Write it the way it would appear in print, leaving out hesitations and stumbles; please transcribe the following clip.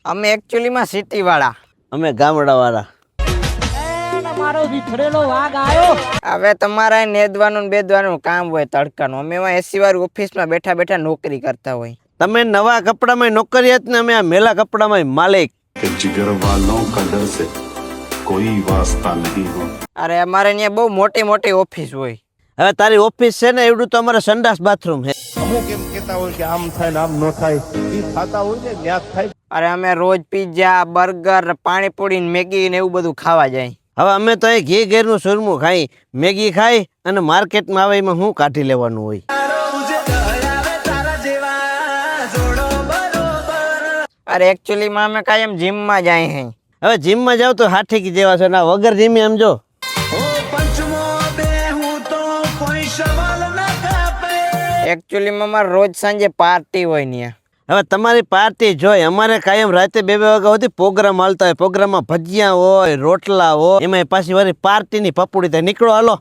અમે એકચ્યુઅલી માં સિટી વાળા. અમે ગામડા વાળા. મારો વિખરેલો વાઘ આવ્યો. હવે તમારા નેદવાનું ને બેદવાનું કામ હોય તડકાનું. અમે એમાં એસી વાળી ઓફિસમાં બેઠા બેઠા નોકરી કરતા હોય. તમે નવા કપડામાં નોકરિયાત ને અમે આ મેલા કપડામાં માલિક. जिगर वालों का डर से कोई वास्ता नहीं हो. અરે અમારે ત્યાં બહુ મોટી મોટી ઓફિસ હોય. હવે તારી ઓફિસ છે ને એવડું તો અમારે સંડાસ બાથરૂમ છે. અમુક એમ કેતા હોય કે આમ થાય ને આમ ન થાય, એ થતા હોય ને ત્યાં થાય. અરે અમે રોજ પિઝા, બર્ગર, પાણીપુરી, મેગી ને એવું બધું ખાવા જાય. હવે અમે તો અહીં ઘી ઘેરનું સુરમું ખાઈ, મેગી ખાઈ અને માર્કેટમાં આવે એમાં શું કાઢી લેવાનું હોય. અરે એકચ્યુઅલી માં અમે કાયમ જીમમાં જાય હે. હવે જીમમાં જાવ તો હાથી જેવા છે ના વગર જીમે એમ જો. એકચ્યુઅલી માં અમારે રોજ સાંજે પાર્ટી હોય ત્યાં. હવે તમારી પાર્ટી જોઈ, અમારે કાયમ રાતે 2 વાગ્યા સુધી પ્રોગ્રામ હાલતા હોય. પ્રોગ્રામમાં ભજીયા હોય, રોટલા હોય, એમાં પાછી વારી પાર્ટીની પપુડી થાય. નીકળો હાલો.